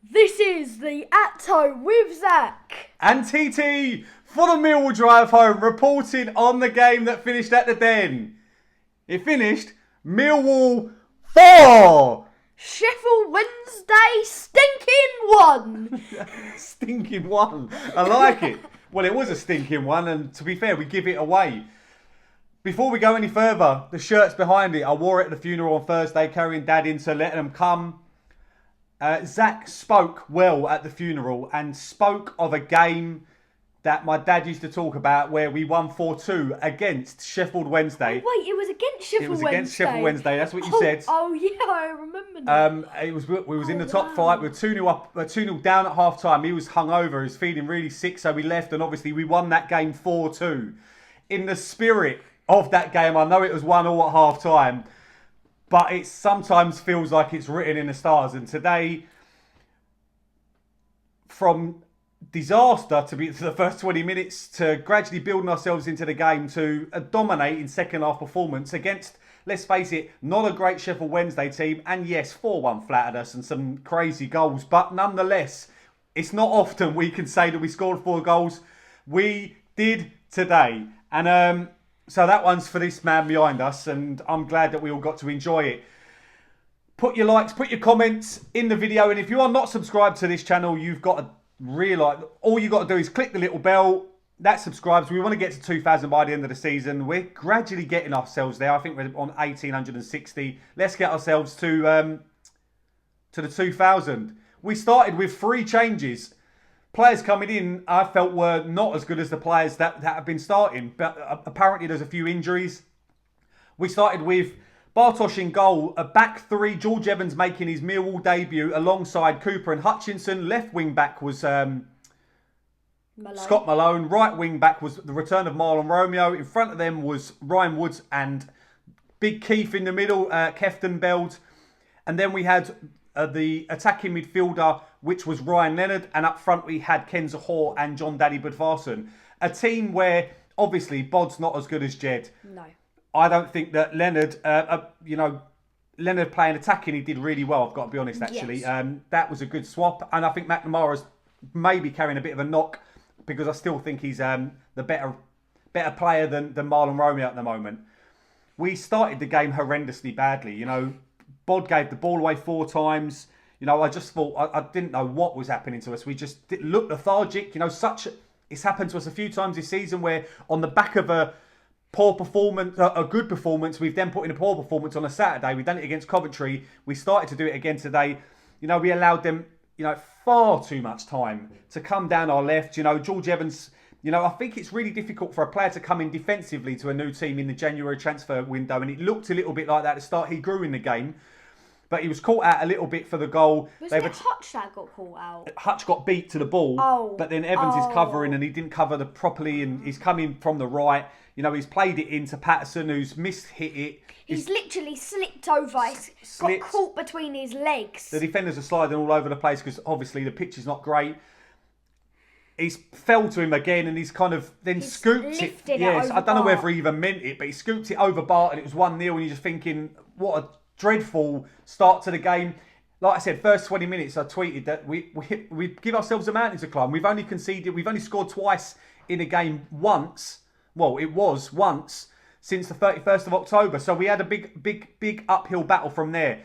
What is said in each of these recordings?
This is the At Home with Zac and TT for the Millwall drive home, reporting on the game that finished at the Den. It finished Millwall 4. Sheffield Wednesday stinking 1. Stinking 1. I like it. Well, it was a stinking 1, and to be fair, we give it away. Before we go any further, the shirt's behind it. I wore it at the funeral on Thursday, carrying Dad into letting them come. Zac spoke well at the funeral and spoke of a game that my dad used to talk about where we won 4-2 against Sheffield Wednesday. Oh, wait, it was against Sheffield Wednesday. It was against Sheffield Wednesday, that's what you said. Oh, yeah, I remember now. We was in the top flight. We were 2-0 up, 2-0 down at half time. He was hungover, he was feeling really sick, so we left, and obviously we won that game 4-2. In the spirit of that game, I know it was 1-1 at half time, but it sometimes feels like it's written in the stars. And today, from disaster to the first 20 minutes to gradually building ourselves into the game to a dominating second half performance against, let's face it, not a great Sheffield Wednesday team. And yes, 4-1 flattered us and some crazy goals, but nonetheless, it's not often we can say that we scored 4 goals. We did today. And so that one's for this man behind us, and I'm glad that we all got to enjoy it. Put your likes, put your comments in the video, and if you are not subscribed to this channel, you've got to realise, all you got to do is click the little bell, that subscribes. We want to get to 2,000 by the end of the season. We're gradually getting ourselves there. I think we're on 1,860. Let's get ourselves to the 2,000. We started with 3 changes. Players coming in, I felt, were not as good as the players that have been starting. But apparently there's a few injuries. We started with Bartosz in goal, a back 3, George Evans making his Millwall debut alongside Cooper and Hutchinson. Left wing back was Malone. Scott Malone. Right wing back was the return of Marlon Romeo. In front of them was Ryan Woods and Big Keith in the middle, Kefton Beld. And then we had the attacking midfielder, which was Ryan Leonard, and up front we had Ken Zahor and John Daddy Budvarsson. A team where obviously Bod's not as good as Jed. No. I don't think that Leonard, Leonard playing attacking, he did really well. I've got to be honest, actually. Yes. That was a good swap, and I think McNamara's maybe carrying a bit of a knock because I still think he's the better player than Marlon Romeo at the moment. We started the game horrendously badly. Bod gave the ball away 4 times. I just thought, I didn't know what was happening to us. We just looked lethargic. It's happened to us a few times this season where on the back of a poor performance, a good performance, we've then put in a poor performance on a Saturday. We've done it against Coventry. We started to do it again today. We allowed them, far too much time to come down our left. George Evans, I think it's really difficult for a player to come in defensively to a new team in the January transfer window. And it looked a little bit like that at the start. He grew in the game. But he was caught out a little bit for the goal. Was it Hutch that got caught out? Hutch got beat to the ball. But then Evans is covering and he didn't cover properly, and he's coming from the right. He's played it into Patterson, who's mishit it. He's literally slipped over. He's got caught between his legs. The defenders are sliding all over the place because obviously the pitch is not great. He's fell to him again and he's kind of then scooped it. Yes, I don't know whether he even meant it, but he scooped it over Bart and it was 1-0 and you're just thinking, what a dreadful start to the game. Like I said, first 20 minutes I tweeted that we give ourselves a mountain to climb. We've only scored twice in a game once. Well, it was once since the 31st of October. So we had a big uphill battle from there.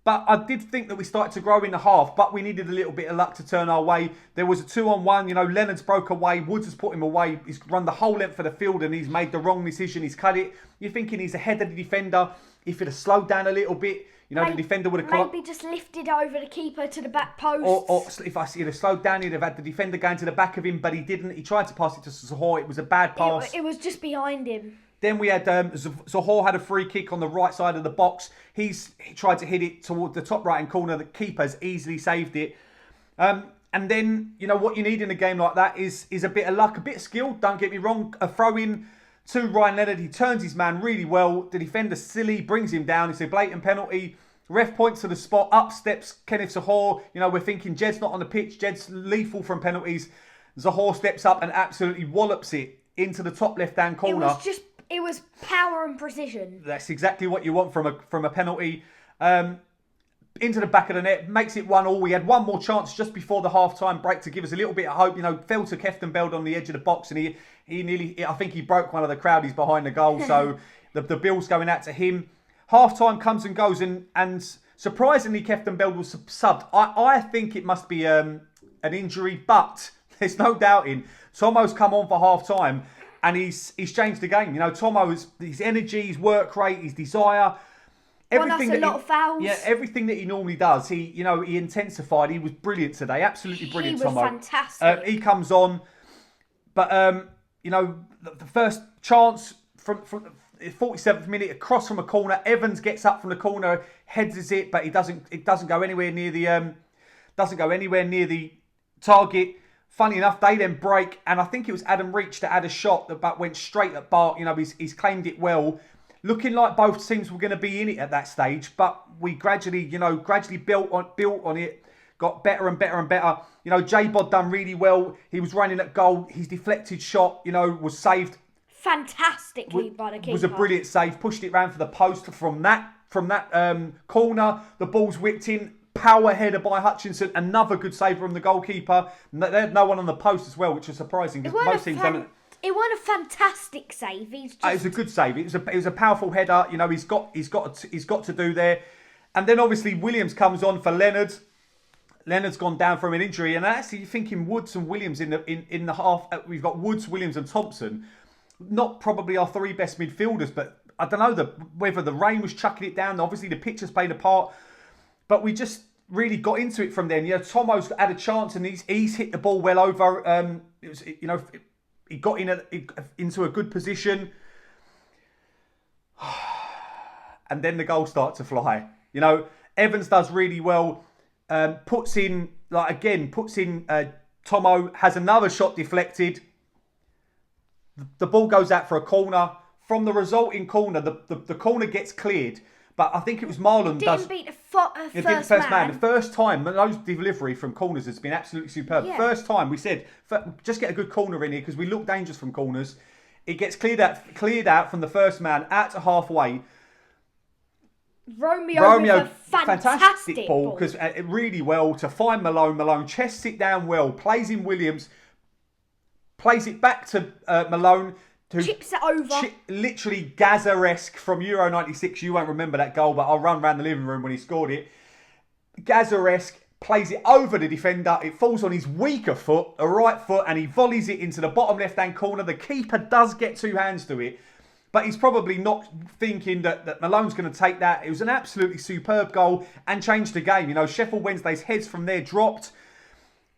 But I did think that we started to grow in the half, but we needed a little bit of luck to turn our way. There was a 2-on-1, Leonard's broke away, Woods has put him away, he's run the whole length of the field and he's made the wrong decision, he's cut it. You're thinking he's ahead of the defender. If he'd have slowed down a little bit, the defender would have maybe just lifted over the keeper to the back post. Or if he'd have slowed down, he'd have had the defender going to the back of him, but he didn't. He tried to pass it to Zahor. It was a bad pass. It was just behind him. Then we had Zahor had a free kick on the right side of the box. He tried to hit it toward the top right-hand corner. The keeper's easily saved it. And then, what you need in a game like that is a bit of luck, a bit of skill. Don't get me wrong. A throw-in to Ryan Leonard. He turns his man really well. The defender's silly, brings him down. It's a blatant penalty. Ref points to the spot. Up steps Kenneth Zahor. We're thinking Jed's not on the pitch. Jed's lethal from penalties. Zahor steps up and absolutely wallops it into the top left-hand corner. It was power and precision. That's exactly what you want from a penalty. into the back of the net, makes it 1-1. We had one more chance just before the half-time break to give us a little bit of hope. Fell to Keftenbeld on the edge of the box, and he nearly, I think he broke one of the crowdies behind the goal. So the bill's going out to him. Half-time comes and goes, and surprisingly, Keftenbeld was subbed. I think it must be an injury, but there's no doubting. Tomo's come on for half-time, and he's changed the game. Tomo's his energy, his work rate, his desire. Everything Won us a lot of fouls. Yeah, everything that he normally does. He intensified. He was brilliant today. Absolutely brilliant, Tomo. He was fantastic. He comes on, but the first chance from the 47th minute, across from a corner. Evans gets up from the corner, heads it, but it doesn't go anywhere near the target. Funny enough, they then break, and I think it was Adam Reach that had a shot that went straight at Bart. He's claimed it well. Looking like both teams were going to be in it at that stage, but we gradually built on it, got better and better and better. J-Bod done really well. He was running at goal. His deflected shot, was saved fantastically by the keeper. Was a brilliant save. Pushed it round for the post from that corner. The ball's whipped in. Power header by Hutchinson. Another good save from the goalkeeper. They had no one on the post as well, which was surprising because most teams don't. It was a fantastic save. It was a good save. It was a powerful header. He's got to do there. And then obviously Williams comes on for Leonard. Leonard's gone down from an injury, and actually thinking Woods and Williams in the half. We've got Woods, Williams, and Thompson. Not probably our three best midfielders, but I don't know whether the rain was chucking it down. Obviously the pitch has played a part, but we just really got into it from then. Tomo's had a chance, and he's hit the ball well over. He got into a good position. And then the goals start to fly. Evans does really well. Puts in Tomo, has another shot deflected. The ball goes out for a corner. From the resulting corner, the corner gets cleared. But I think it was Malone didn't beat the first man. The first time, Malone's delivery from corners has been absolutely superb. Yeah. First time we said, just get a good corner in here because we look dangerous from corners. It gets cleared out from the first man out to halfway. Romeo with a fantastic ball because really well to find Malone. Malone chests it down well, plays in Williams, plays it back to Malone. Chips it over. Literally Gaza-esque from Euro 96. You won't remember that goal, but I'll run around the living room when he scored it. Gaza-esque, plays it over the defender. It falls on his weaker foot, a right foot, and he volleys it into the bottom left-hand corner. The keeper does get two hands to it, but he's probably not thinking that Malone's going to take that. It was an absolutely superb goal and changed the game. Sheffield Wednesday's heads from there dropped.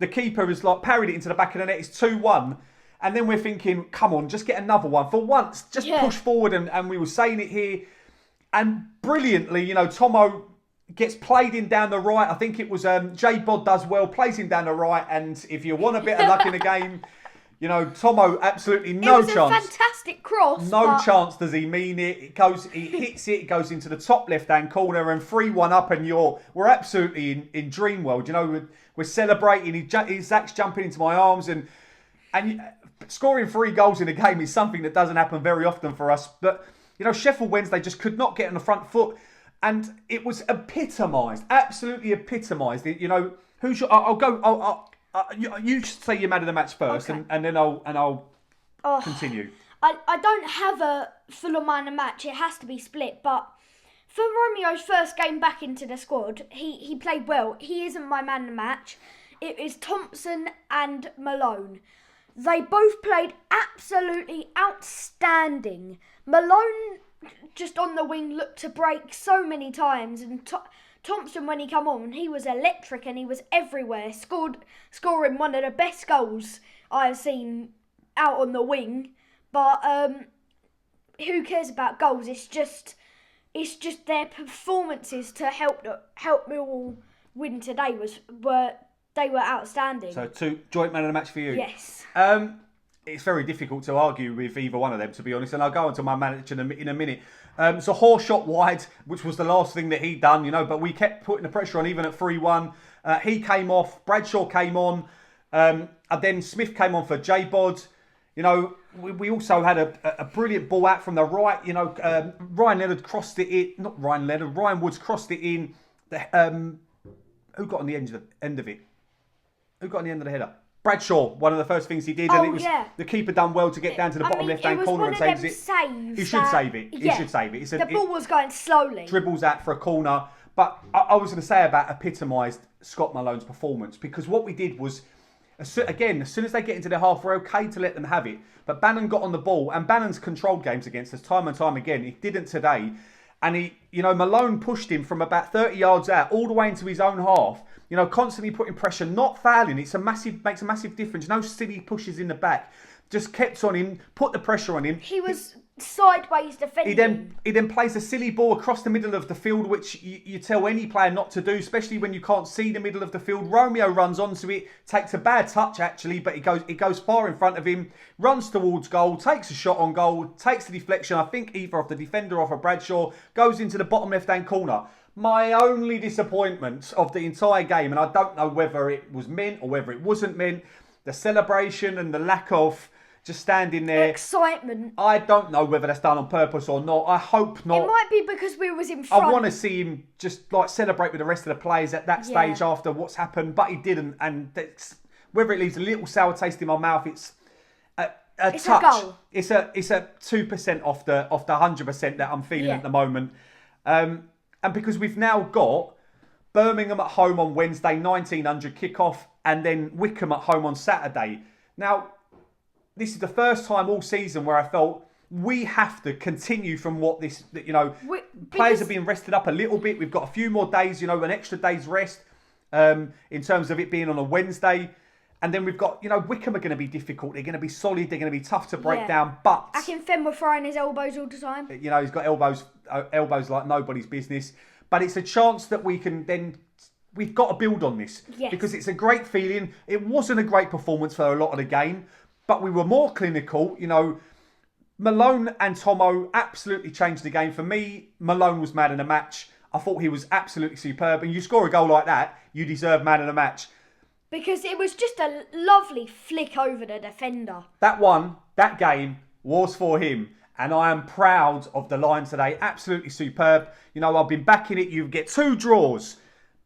The keeper has parried it into the back of the net. It's 2-1. And then we're thinking, come on, just get another one. For once, just push forward. And we were saying it here. And brilliantly, Tomo gets played in down the right. I think it was J-Bod does well, plays him down the right. And if you want a bit of luck in the game, Tomo absolutely no chance. It was a fantastic cross. No chance does he mean it. He hits it, goes into the top left-hand corner and 3-1 up. And we're absolutely in dream world. We're celebrating. Zac's jumping into my arms and scoring 3 goals in a game is something that doesn't happen very often for us. But, Sheffield Wednesday just could not get on the front foot. And it was epitomised, absolutely epitomised. You say you're man of the match first, okay. and then I'll continue. I don't have a full man of the match. It has to be split. But for Romeo's first game back into the squad, he played well. He isn't my man of the match. It is Thompson and Malone. They both played absolutely outstanding. Malone, just on the wing, looked to break so many times. And Thompson, when he come on, he was electric and he was everywhere. Scoring one of the best goals I've seen out on the wing. But who cares about goals? It's just their performances to help Millwall win today they were outstanding. So 2 joint man of the match for you? Yes. It's very difficult to argue with either one of them, to be honest, and I'll go on to my manager in a minute. So Horse shot wide, which was the last thing that he'd done, but we kept putting the pressure on even at 3-1. He came off, Bradshaw came on, and then Smith came on for J-Bod. We also had a brilliant ball out from the right. Ryan Woods crossed it in. Who got on the end of it? Who got on the end of the header? Bradshaw, one of the first things he did, and it was the keeper done well to get down to the bottom left-hand corner and saves it. He should save it. He should save it. The ball was going slowly. Dribbles out for a corner. But I was going to say about epitomised Scott Malone's performance, because what we did was, again, as soon as they get into their half, we're okay to let them have it. But Bannon got on the ball, and Bannon's controlled games against us time and time again. He didn't today. And Malone pushed him from about 30 yards out all the way into his own half. Constantly putting pressure, not fouling. Makes a massive difference. No silly pushes in the back. Just kept on him, put the pressure on him. He was sideways defending. He then plays a silly ball across the middle of the field, which you tell any player not to do, especially when you can't see the middle of the field. Romeo runs onto it, takes a bad touch actually, but it goes far in front of him, runs towards goal, takes a shot on goal, takes the deflection, I think either off the defender or off of Bradshaw, goes into the bottom left-hand corner. My only disappointment of the entire game, and I don't know whether it was meant or whether it wasn't meant, the celebration and the lack of just standing there. Excitement. I don't know whether that's done on purpose or not. I hope not. It might be because we was in front. I want to see him just celebrate with the rest of the players at that stage after what's happened, but he didn't. And whether it leaves a little sour taste in my mouth, it's it's touch. A goal. It's a 2% off the 100% that I'm feeling at the moment. And because we've now got Birmingham at home on Wednesday, 1900 kickoff, and then Wickham at home on Saturday. Now, this is the first time all season where I felt we have to continue from what this, players are being rested up a little bit. We've got a few more days, an extra day's rest in terms of it being on a Wednesday. And then we've got, Wickham are going to be difficult. They're going to be solid. They're going to be tough to break down. But Akinfenwa throwing his elbows all the time. He's got elbows like nobody's business. But it's a chance that we can then. We've got to build on this because it's a great feeling. It wasn't a great performance for a lot of the game, but we were more clinical. Malone and Tomo absolutely changed the game. For me, Malone was man of the match. I thought he was absolutely superb. And you score a goal like that, you deserve man of the match. Because it was just a lovely flick over the defender. That game was for him. And I am proud of the line today. Absolutely superb. I've been backing it. You get 2 draws.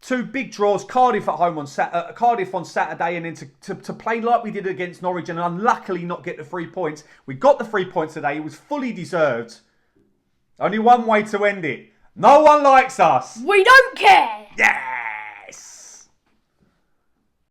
2 big draws. Cardiff at home on Saturday. And then to play like we did against Norwich and unluckily not get the 3 points. We got the 3 points today. It was fully deserved. Only one way to end it. No one likes us. We don't care. Yeah.